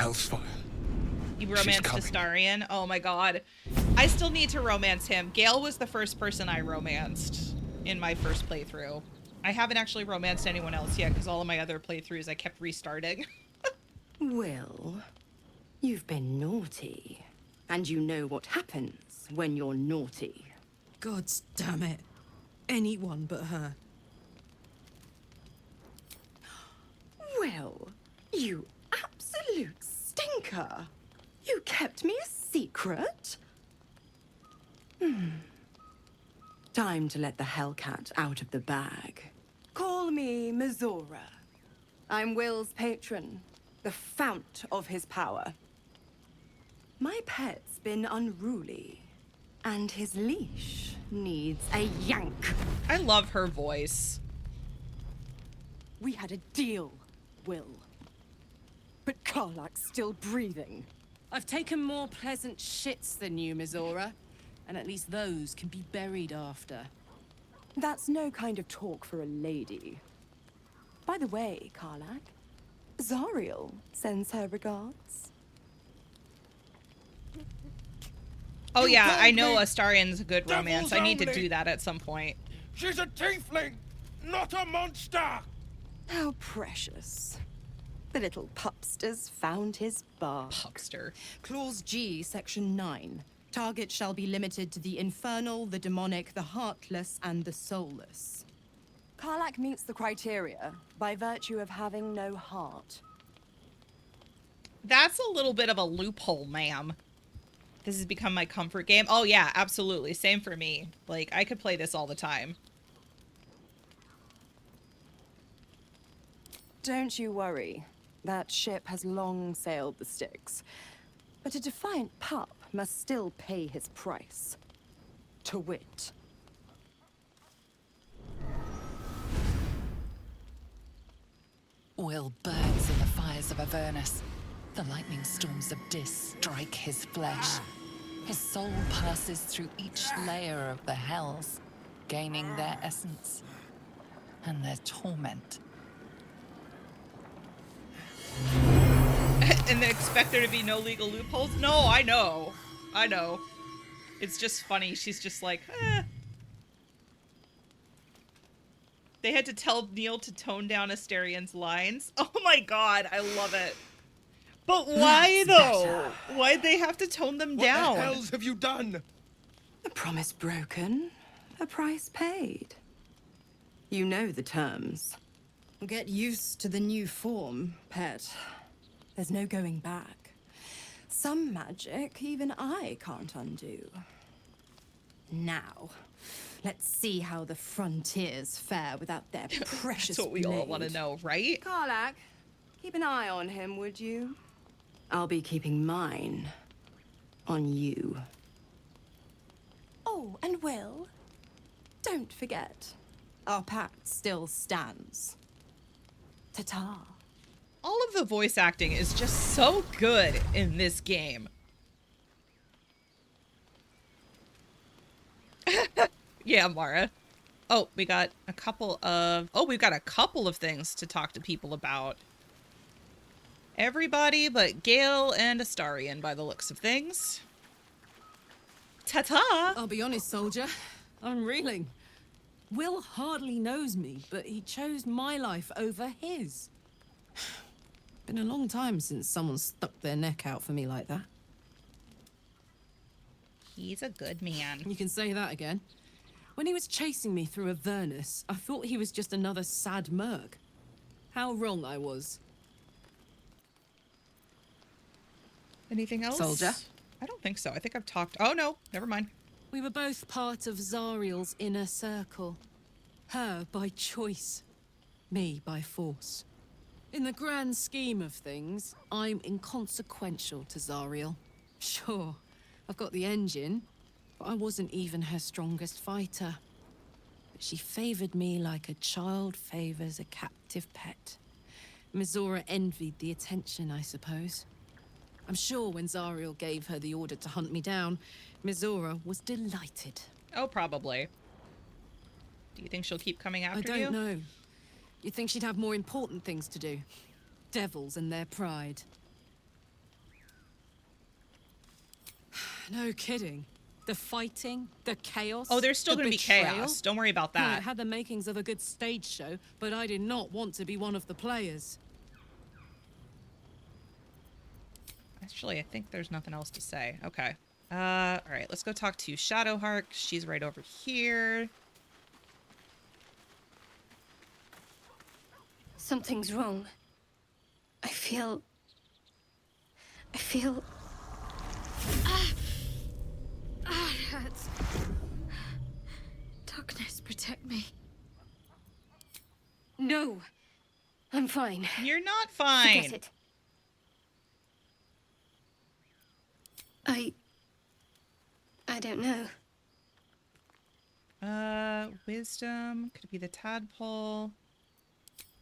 Hellfire. You romanced Astarion? Oh my god. I still need to romance him. Gale was the first person I romanced in my first playthrough. I haven't actually romanced anyone else yet because all of my other playthroughs I kept restarting. Well, you've been naughty. And you know what happens when you're naughty. God damn it. Anyone but her. Well, you absolute stinker. You kept me a secret? Time to let the Hellcat out of the bag. Call me Mizora. I'm Will's patron, the fount of his power. My pet's been unruly, and his leash needs a yank. I love her voice. We had a deal, Will. But Karlak's still breathing. I've taken more pleasant shits than you, Mizora. And at least those can be buried after. That's no kind of talk for a lady. By the way, Karlak, Zariel sends her regards. Oh yeah, I know Astarion's a good romance. I need to do that at some point. She's a tiefling, not a monster! How precious. The little pupster's found his bark. Pupster. Clause G, Section 9. Target shall be limited to the infernal, the demonic, the heartless, and the soulless. Karlak meets the criteria by virtue of having no heart. That's a little bit of a loophole, ma'am. This has become my comfort game. Oh yeah, absolutely. Same for me. Like, I could play this all the time. Don't you worry. That ship has long sailed the Styx. But a defiant pup must still pay his price. To wit. Will burns in the fires of Avernus. The lightning storms of Dis strike his flesh. His soul passes through each layer of the hells, gaining their essence and their torment. And then expect there to be no legal loopholes? No, I know. I know. It's just funny. She's just like, eh. They had to tell Neil to tone down Astarion's lines. Oh my god, I love it. But why though? Why'd they have to tone them down? What the hells have you done? A promise broken, a price paid. You know the terms. Get used to the new form, pet. There's no going back. Some magic even I can't undo. Now, let's see how the frontiers fare without their precious That's what we all want to know, right? Karlak, keep an eye on him, would you? I'll be keeping mine on you. Oh, and Will, don't forget, our pact still stands. Ta-ta. All of the voice acting is just so good in this game. Yeah, Mara. Oh, we got a couple of... Oh, we've got a couple of things to talk to people about. Everybody but Gale and Astarion, by the looks of things. Ta-ta! I'll be honest, soldier. I'm reeling. Will hardly knows me, but he chose my life over his. Been a long time since someone stuck their neck out for me like that. He's a good man. You can say that again. When he was chasing me through Avernus, I thought he was just another sad merc. How wrong I was. Anything else? Soldier? I don't think so. I think I've talked... Oh, no. Never mind. We were both part of Zariel's inner circle. Her by choice, me by force. In the grand scheme of things, I'm inconsequential to Zariel. Sure, I've got the engine, but I wasn't even her strongest fighter. But she favored me like a child favors a captive pet. Mizora envied the attention, I suppose. I'm sure when Zariel gave her the order to hunt me down, Mizora was delighted. Oh, probably. Do you think she'll keep coming after you? I don't know. You'd think she'd have more important things to do. Devils and their pride. No kidding. The fighting, the chaos. Oh, there's still the going to be betrayal. chaos. Don't worry about Well, that. it had the makings of a good stage show, but I did not want to be one of the players. Actually, I think there's nothing else to say. Okay. All right, let's go talk to Shadowheart. She's right over here. Something's wrong. I feel... it hurts. Darkness, protect me. No. I'm fine. You're not fine. Forget it. I don't know. Wisdom. Could it be the tadpole?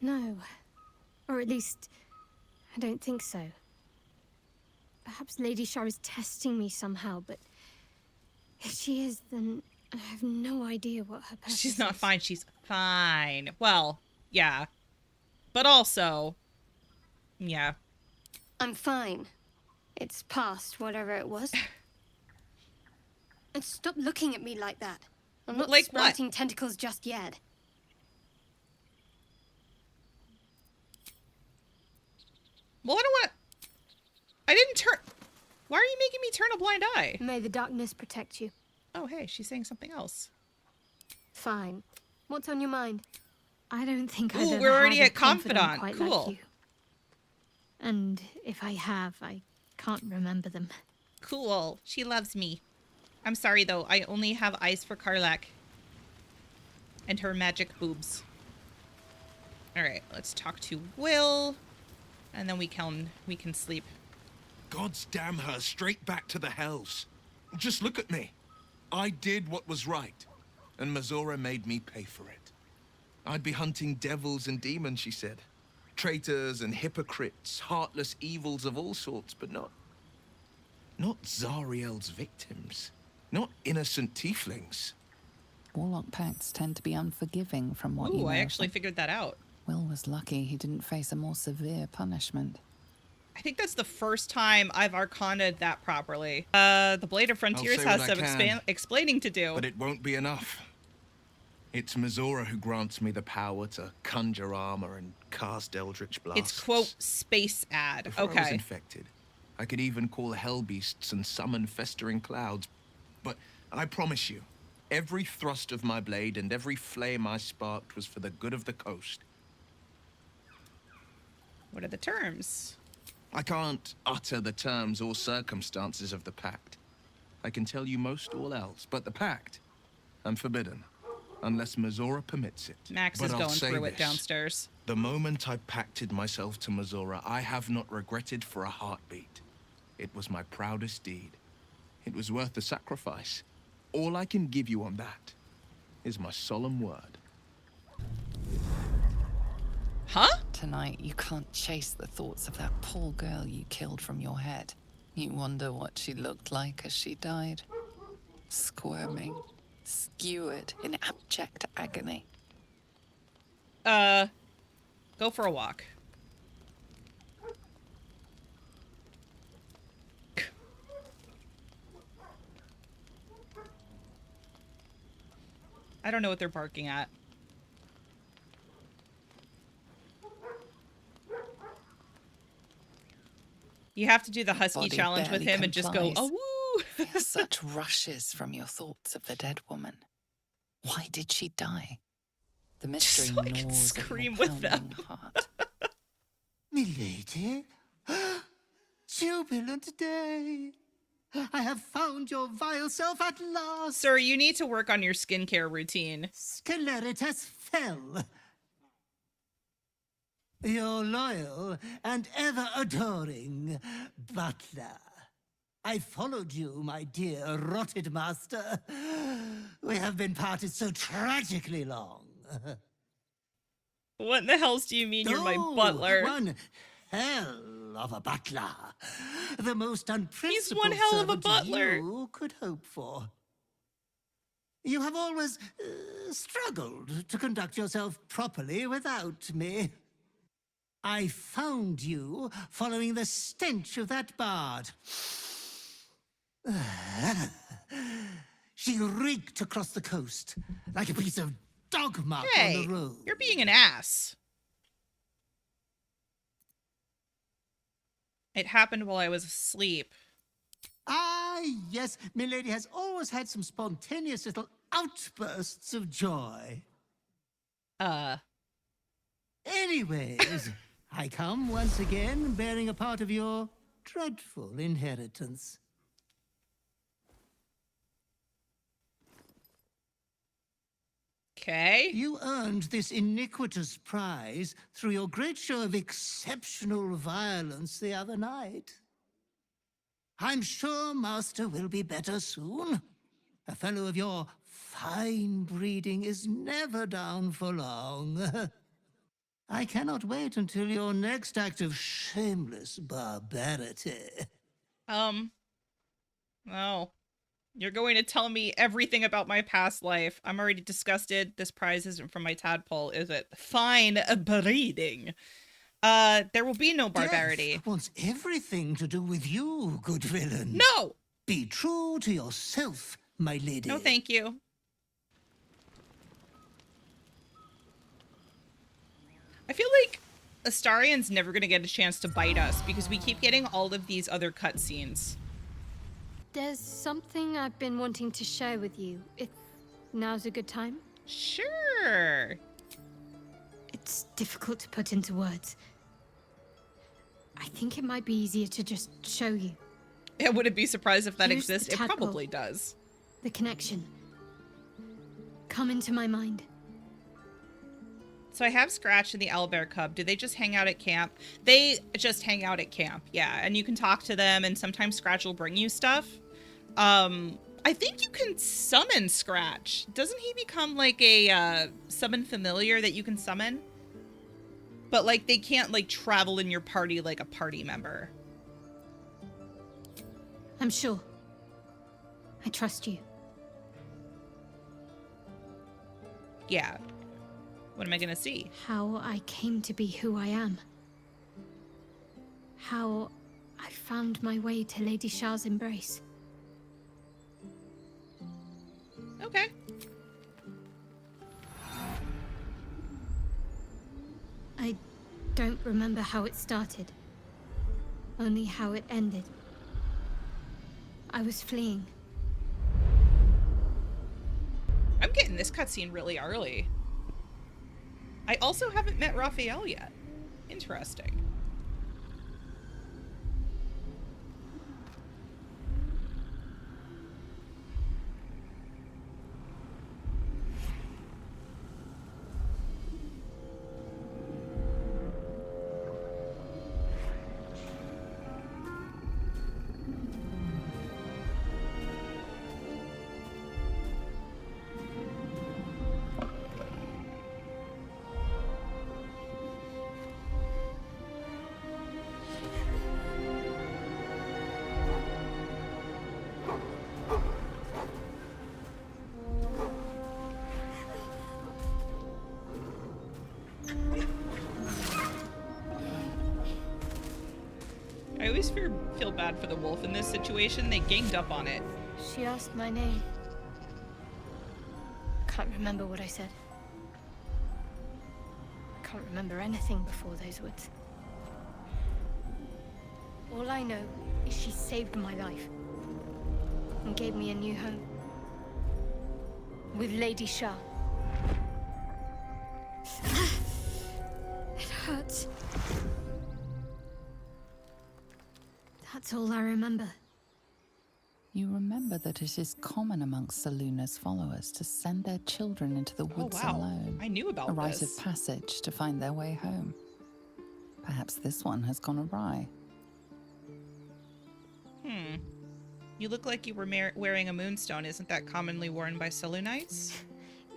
No. Or at least, I don't think so. Perhaps Lady Shar is testing me somehow, but if she is, then I have no idea what her purpose She's not is. fine. She's fine. Well, yeah. But also, yeah. I'm fine. It's past whatever it was. And stop looking at me like that. I'm not Like what? sprouting tentacles just yet. Well, I don't want to... I didn't turn... Why are you making me turn a blind eye? May the darkness protect you. Oh, hey, she's saying something else. Fine. What's on your mind? I don't think I've Ooh, ever we're already had a at confidant. quite Cool. like you. And if I have, I can't remember them. Cool. She loves me. I'm sorry, though. I only have eyes for Karlak. And her magic boobs. Alright, let's talk to Will. And then we can sleep. God's damn her straight back to the hells. Just look at me. I did what was right, and Mazora made me pay for it. I'd be hunting devils and demons, she said. Traitors and hypocrites, heartless evils of all sorts, but not Zariel's victims. Not innocent tieflings. Warlock pacts tend to be unforgiving from what you Ooh, know. I actually figured that out. Will was lucky he didn't face a more severe punishment. I think that's the first time I've arcana'd that properly. The Blade of Frontiers say has what I some can, explaining to do. But it won't be enough. It's Mazora who grants me the power to conjure armor and cast eldritch blasts. It's, quote, space ad. Before I was Okay. infected, I could even call hell beasts and summon festering clouds. But I promise you, every thrust of my blade and every flame I sparked was for the good of the coast. What are the terms? I can't utter the terms or circumstances of the pact. I can tell you most all else, but the pact, I'm forbidden, unless Mazora permits it. Max But is I'll going say through it this. downstairs. The moment I pacted myself to Mazora, I have not regretted for a heartbeat. It was my proudest deed. It was worth the sacrifice. All I can give you on that is my solemn word. Huh? Tonight, you can't chase the thoughts of that poor girl you killed from your head. You wonder what she looked like as she died. Squirming, skewered in abject agony. Go for a walk. I don't know what they're barking at. You have to do the husky Body challenge with barely him and just go, complies. oh, woo! Feel such rushes from your thoughts of the dead woman. Why did she die? The mystery so I can gnaws at your scream with them. pounding heart. Milady, jubilant day. I have found your vile self at last. Sir, you need to work on your skincare routine. Sceleritas fell. Your loyal and ever adoring butler. I followed you, my dear rotted master. We have been parted so tragically long. What in the hells do you mean you're my Oh, butler? One hell of a butler. The most unprincipled one hell of a servant butler. you could hope for. You have always struggled to conduct yourself properly without me. I found you following the stench of that bard. She reeked across the coast like a piece of dog muck on Hey, the road. you're being an ass. It happened while I was asleep. Ah, yes, milady has always had some spontaneous little outbursts of joy. Anyways, I come once again bearing a part of your dreadful inheritance. Okay. You earned this iniquitous prize through your great show of exceptional violence the other night. I'm sure Master will be better soon. A fellow of your fine breeding is never down for long. I cannot wait until your next act of shameless barbarity. Oh. You're going to tell me everything about my past life. I'm already disgusted. This prize isn't from my tadpole, is it? Fine breeding. There will be no barbarity. Death wants everything to do with you, good villain. No! Be true to yourself, my lady. No, thank you. I feel like Astarian's never going to get a chance to bite us because we keep getting all of these other cutscenes. There's something I've been wanting to share with you, if now's a good time. Sure. It's difficult to put into words. I think it might be easier to just show you. I wouldn't be surprised if that Here's the exists. It tadpole. probably does. The connection. Come into my mind. So I have Scratch and the owlbear cub. Do they just hang out at camp? They just hang out at camp, yeah. And you can talk to them, and sometimes Scratch will bring you stuff. I think you can summon Scratch. Doesn't he become like a summon familiar that you can summon? But like they can't like travel in your party like a party member. I'm sure. I trust you. Yeah. What am I gonna see? How I came to be who I am. How I found my way to Lady Shah's embrace. Okay. I don't remember how it started. Only how it ended. I was fleeing. I'm getting this cutscene really early. I also haven't met Raphael yet. Interesting. I always feel bad for the wolf in this situation. They ganged up on it. She asked my name. Can't remember what I said. Can't remember anything before those words. All I know is she saved my life and gave me a new home with Lady Shah. It hurts. That's all I remember. You remember that it is common amongst Seluna's followers to send their children into the woods alone. I knew about a rite this. of passage to find their way home. Perhaps this one has gone awry. You look like you were wearing a moonstone. Isn't that commonly worn by Selunites?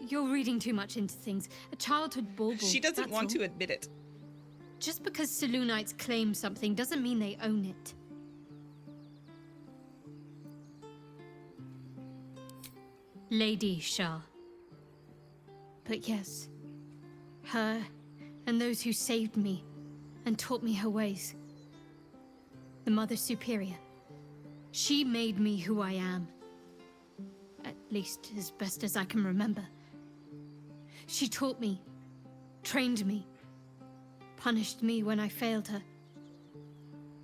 You're reading too much into things. A childhood bauble. She doesn't want to to admit it. Just because Selunites claim something doesn't mean they own it. Lady Shah. But yes, her and those who saved me and taught me her ways. The Mother Superior. She made me who I am. At least as best as I can remember. She taught me, trained me, punished me when I failed her.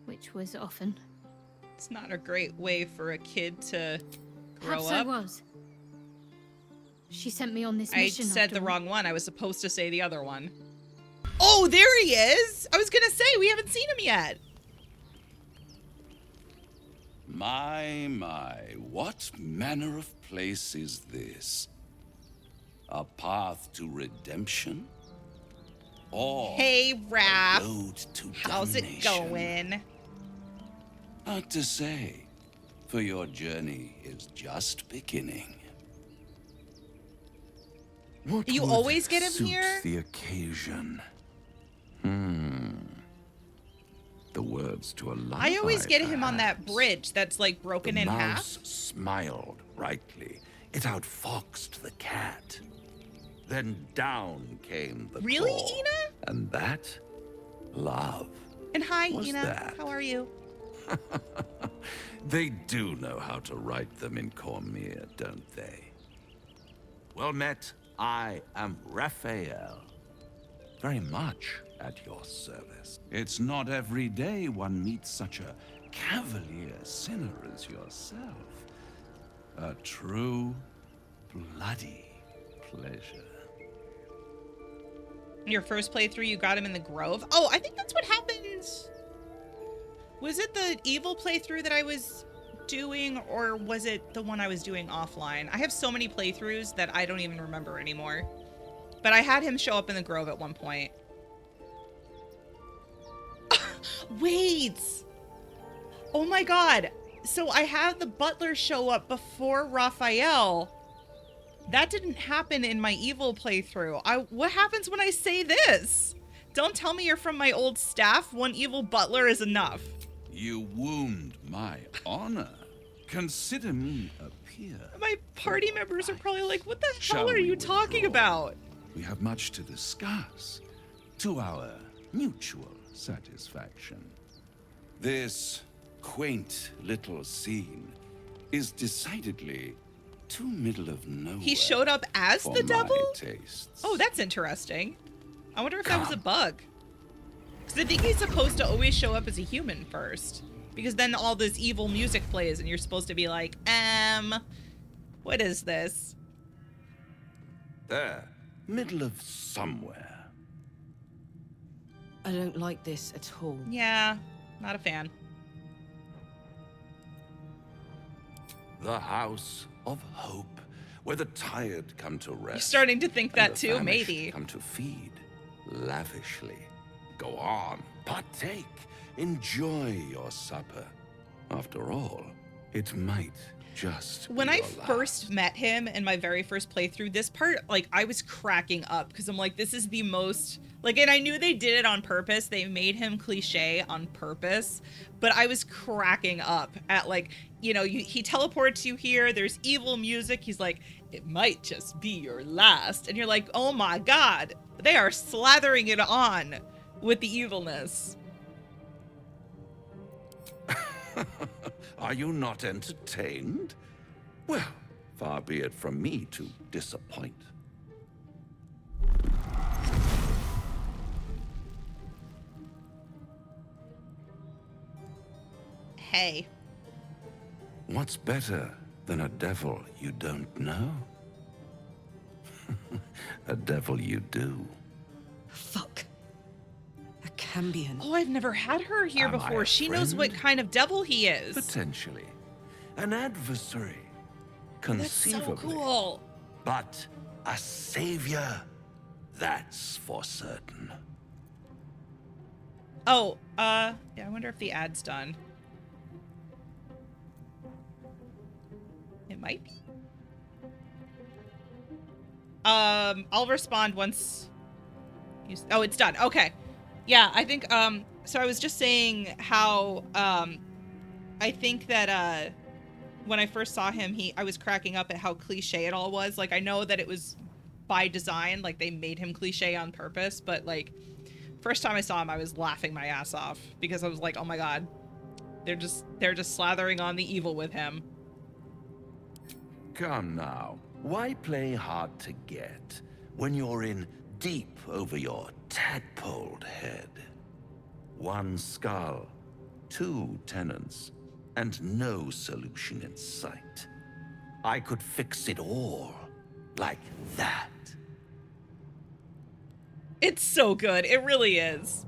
Which was often. It's not a great way for a kid to grow Perhaps up. I was. She sent me on this I mission. said the after all. wrong one. I was supposed to say the other one. Oh, there he is! I was gonna say, we haven't seen him yet. My, what manner of place is this? A path to redemption? Or Hey, a Raph. road to How's it damnation? going? Hard to say, for your journey is just beginning. What You would always get him suit here? the occasion? The words to a lullaby, I always get him on that perhaps. bridge that's like broken The in mouse half. smiled brightly. It outfoxed the cat. Then down came the Really, claw. Ina? And that, love. And hi, Was Ina. that? How are you? They do know how to write them in Cormier, don't they? Well met. I am Raphael. Very much at your service. It's not every day one meets such a cavalier sinner as yourself. A true, bloody pleasure. Your first playthrough, you got him in the Grove? Oh, I think that's what happened. Was it the evil playthrough that I was doing, or was it the one I was doing offline? I have so many playthroughs that I don't even remember anymore. But I had him show up in the Grove at one point. Wait! Oh my god. So I had the butler show up before Raphael. That didn't happen in my evil playthrough. What happens when I say this? Don't tell me you're from my old staff. One evil butler is enough. You wound my honor. Consider me a peer. My party members are probably like, what the Shall hell are we you talking withdraw? about? We have much to discuss, to our mutual satisfaction. This quaint little scene is decidedly too middle of nowhere. He showed up as for the my devil? tastes. Oh, that's interesting. I wonder if that was a bug. Because I think he's supposed to always show up as a human first. Because then all this evil music plays and you're supposed to be like, what is this? There, middle of somewhere. I don't like this at all. Yeah, not a fan. The house of hope, where the tired come to rest. You're starting to think and that the too, famished maybe. come to feed lavishly. Go on, partake, enjoy your supper. After all, it might just When be I your first last. met him in my very first playthrough, this part, like, I was cracking up because I'm like, this is the most, like, and I knew they did it on purpose. They made him cliche on purpose, but I was cracking up at, like, you know, he teleports you here. There's evil music. He's like, it might just be your last. And you're like, oh my God, they are slathering it on with the evilness. Are you not entertained? Well, far be it from me to disappoint. Hey. What's better than a devil you don't know? A devil you do. Fuck. A Cambion. Oh, I've never had her here Am I before. a She knows what friend? kind of devil he is. Potentially. An adversary. That's so Conceivably. cool. But a savior. That's for certain. Oh, yeah, I wonder if the ad's done. It might be. I'll respond once you... Oh, it's done. Okay. Yeah, I think, so I was just saying how, I think that, when I first saw him, I was cracking up at how cliche it all was. Like, I know that it was by design, like, they made him cliche on purpose, but, like, first time I saw him, I was laughing my ass off because I was like, oh my God, They're just slathering on the evil with him. Come now. Why play hard to get when you're in deep over your tadpoled head? One skull, 2 tenants, and no solution in sight. I could fix it all like that. It's so good. It really is.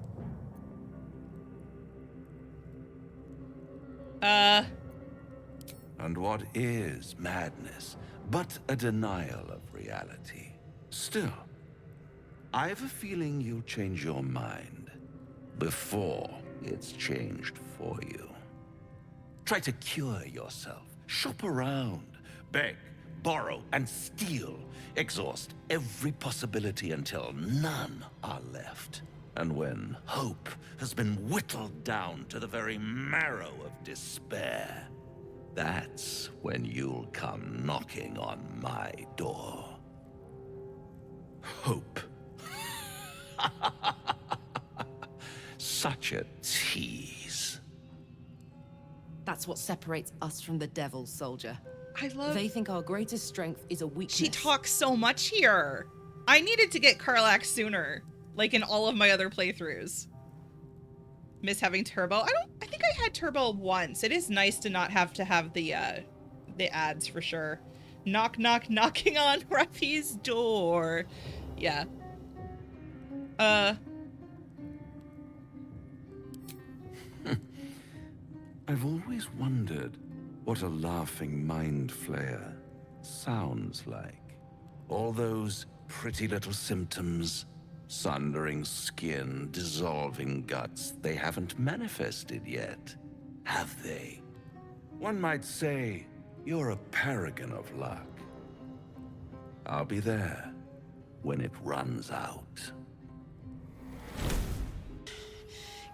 And what is madness but a denial of reality? Still, I have a feeling you'll change your mind before it's changed for you. Try to cure yourself. Shop around. Beg, borrow, and steal. Exhaust every possibility until none are left. And when hope has been whittled down to the very marrow of despair, that's when you'll come knocking on my door. Hope. Such a tease. That's what separates us from the devil, soldier. I love... They think our greatest strength is a weakness. She talks so much here. I needed to get Karlach sooner, like in all of my other playthroughs. Miss having turbo. I think I had turbo once. It is nice to not have to have the ads for sure. Knock, knock, knocking on Ruffy's door. Yeah. I've always wondered what a laughing mind flayer sounds like. All those pretty little symptoms, sundering skin, dissolving guts, they haven't manifested yet, have they? One might say you're a paragon of luck. I'll be there when it runs out.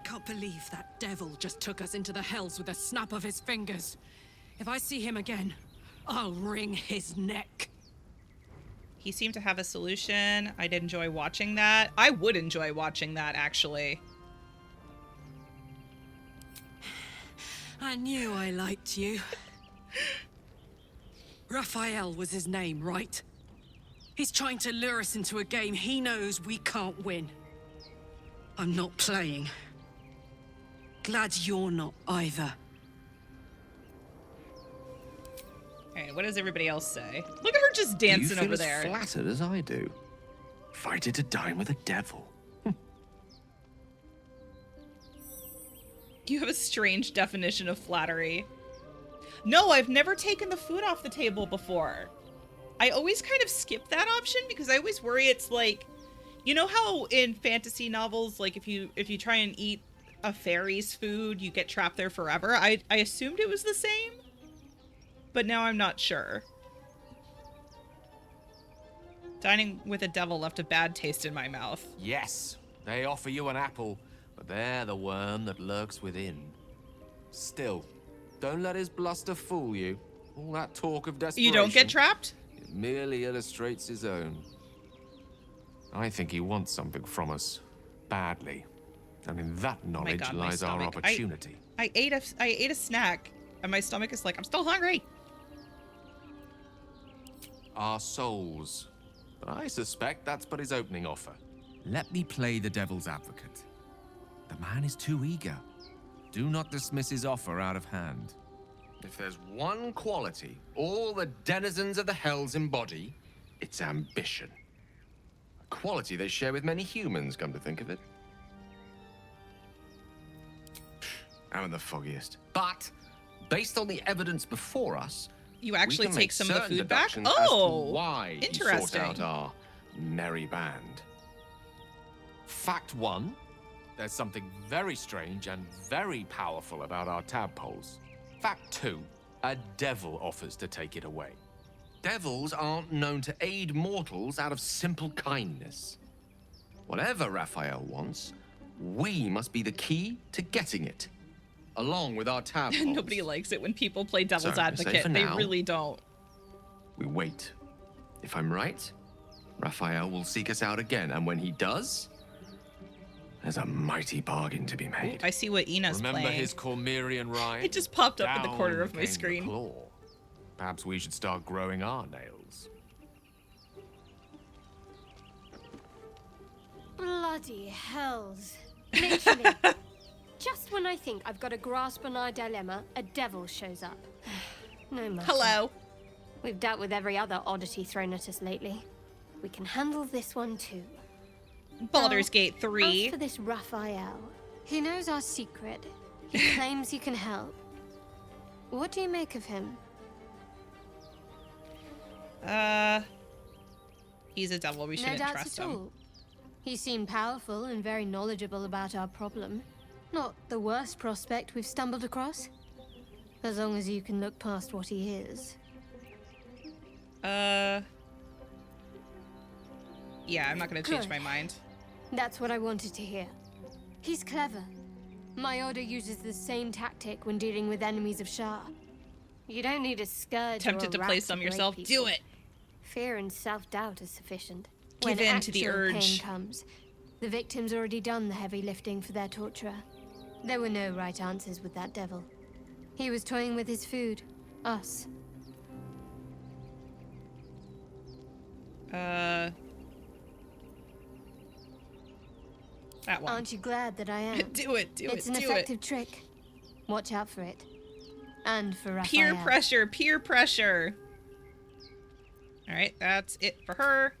Can't believe that devil just took us into the hells with a snap of his fingers. If I see him again, I'll wring his neck. He seemed to have a solution. I'd enjoy watching that. I would enjoy watching that, actually. I knew I liked you. Raphael was his name, right? He's trying to lure us into a game he knows we can't win. I'm not playing. Glad you're not either. Okay, what does everybody else say? Look at her just dancing over there. You feel as flattered as I do. Fighting to dine with a devil. You have a strange definition of flattery. No, I've never taken the food off the table before. I always kind of skip that option because I always worry it's like, you know how in fantasy novels, like if you try and eat a fairy's food, you get trapped there forever. I assumed it was the same, but now I'm not sure. Dining with a devil left a bad taste in my mouth. Yes, they offer you an apple, but they're the worm that lurks within. Still, don't let his bluster fool you. All that talk of desperation. You don't get trapped? It merely illustrates his own. I think he wants something from us, badly. And in that knowledge lies our opportunity. I ate a snack, and my stomach is like, I'm still hungry. Our souls. But I suspect that's but his opening offer. Let me play the devil's advocate. The man is too eager. Do not dismiss his offer out of hand. If there's one quality all the denizens of the hells embody, it's ambition. A quality they share with many humans, come to think of it. I'm the foggiest. But, based on the evidence before us, you actually take some of the food back? Oh, why interesting. He sought out our merry band. Fact 1, there's something very strange and very powerful about our tadpoles. Fact 2, a devil offers to take it away. Devils aren't known to aid mortals out of simple kindness. Whatever Raphael wants, we must be the key to getting it. Along with our tadpoles. Nobody likes it when people play devil's advocate. They really don't. We wait. If I'm right, Raphael will seek us out again, and when he does, There's a mighty bargain to be made. I see what Ina's Remember playing. his Cormyrean ride? It just popped up in the corner of my Down came the screen. claw. Perhaps we should start growing our nails. Bloody hells. Literally. Just when I think I've got a grasp on our dilemma, a devil shows up. No matter. Hello. We've dealt with every other oddity thrown at us lately. We can handle this one too. Baldur's Gate 3. As for this Raphael, he knows our secret. He claims he can help. What do you make of him? He's a devil. We shouldn't No doubts trust at him. all. He seemed powerful and very knowledgeable about our problem. Not the worst prospect we've stumbled across. As long as you can look past what he is. Yeah, I'm not gonna change Good. my mind. That's what I wanted to hear. He's clever. My order uses the same tactic when dealing with enemies of Shah. You don't need a scourge or Tempted a to rat play some break yourself? people. Do it! Fear and self-doubt is sufficient. Give when in to the actual urge. pain comes, the victim's already done the heavy lifting for their torturer. There were no right answers with that devil. He was toying with his food. Us. That one. Aren't you glad that I am? Do it, do It's it, an do effective it. trick. Watch out for it. And for Raphael. Peer pressure, peer pressure. Alright, that's it for her.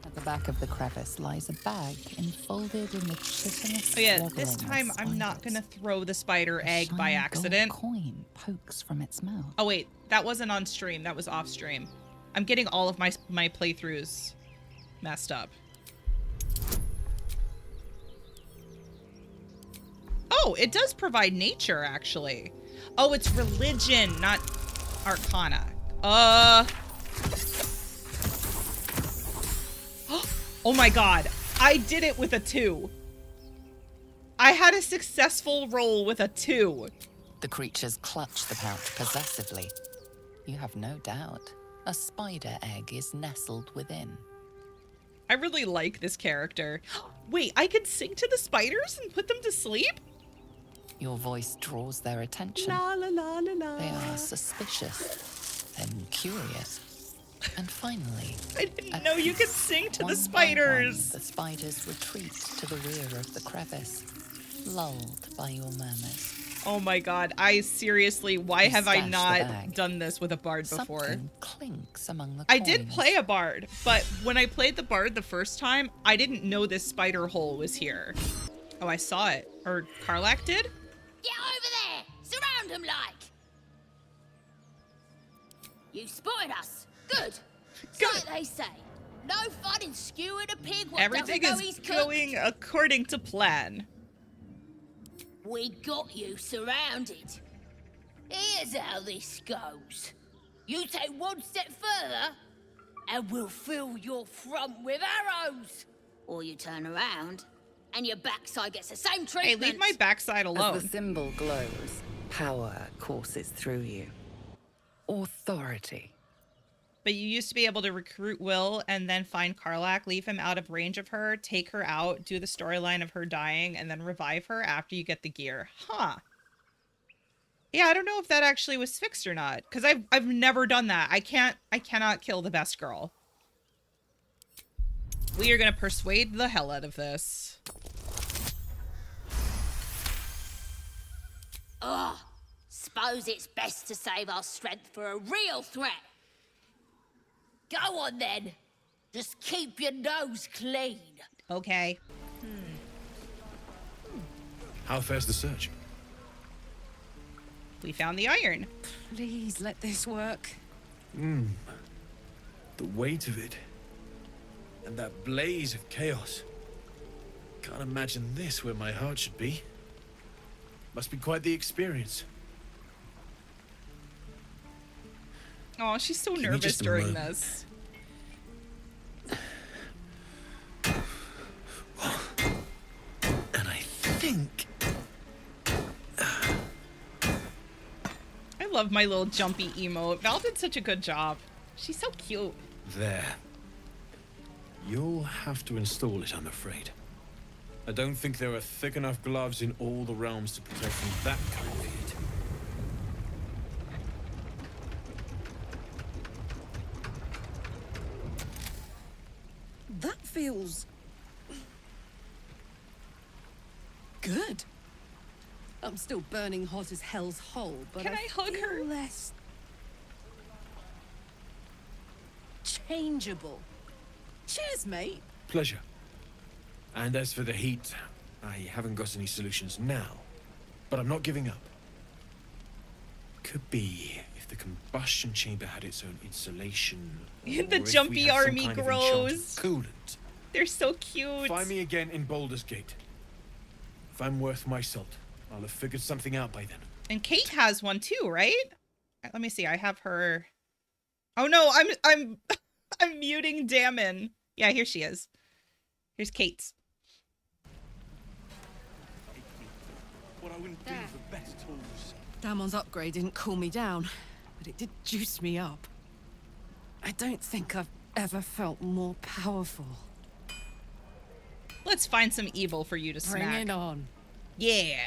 At the back of the crevice lies a bag enfolded in the chitinous Oh yeah, swaddling this of time I'm not spiders. gonna throw the spider A egg by shiny accident. gold coin pokes from its mouth. Oh wait, that wasn't on stream, that was off stream. I'm getting all of my playthroughs messed up. Oh, it does provide nature, actually. Oh, it's religion, not arcana. Oh my god. I did it with a 2. I had a successful roll with a 2. The creatures clutch the pouch possessively. You have no doubt. A spider egg is nestled within. I really like this character. Wait, I could sing to the spiders and put them to sleep? Your voice draws their attention. La la la la la. They are suspicious, then curious, and finally... I didn't know you could sing to the one by spiders. one, the spiders retreat to the rear of the crevice, lulled by your murmurs. Oh my god, I seriously, why You have I stash the not bag. done this with a bard before? Something clinks among the I coins. did play a bard, but when I played the bard the first time, I didn't know this spider hole was here. Oh, I saw it. Or Karlak did? Get over there! Surround him like! You spotted us. Good. Good. So they say. No fun in skewing a pig what Everything doesn't know is he's going according to plan. We got you surrounded. Here's how this goes. You take one step further, and we'll fill your front with arrows. Or you turn around, and your backside gets the same Hey, treatment. leave my backside alone. As the symbol glows, power courses through you. Authority. But you used to be able to recruit Will and then find Karlak, leave him out of range of her, take her out, do the storyline of her dying, and then revive her after you get the gear. Huh. Yeah, I don't know if that actually was fixed or not, because I've never done that. I cannot kill the best girl. We are gonna persuade the hell out of this. Ugh. Suppose it's best to save our strength for a real threat. Go on then. Just keep your nose clean. Okay. How fares the search? We found the iron. Please let this work. The weight of it. And that blaze of chaos. Can't imagine this where my heart should be. Must be quite the experience. Oh, she's so Give me nervous just a during moment. this. And I think... I love my little jumpy emote. Val did such a good job. She's so cute. There. You'll have to install it, I'm afraid. I don't think there are thick enough gloves in all the realms to protect from that kind of heat. That feels... good. I'm still burning hot as hell's hole, but Can I hug feel her? less... changeable. Cheers, mate. Pleasure. And as for the heat, I haven't got any solutions now, but I'm not giving up. Could be if the combustion chamber had its own insulation. The or if we jumpy had some army kind of grows. enchanted coolant. They're so cute. Find me again in Baldur's Gate. If I'm worth my salt, I'll have figured something out by then. And Kate has one too, right? Let me see. I have her. Oh no, I'm I'm muting Damon. Yeah, here she is. Here's Kate's. What I wouldn't do for better tools. Damon's upgrade didn't cool me down, but it did juice me up. I don't think I've ever felt more powerful. Let's find some evil for you to snack. Bring it on. Yeah.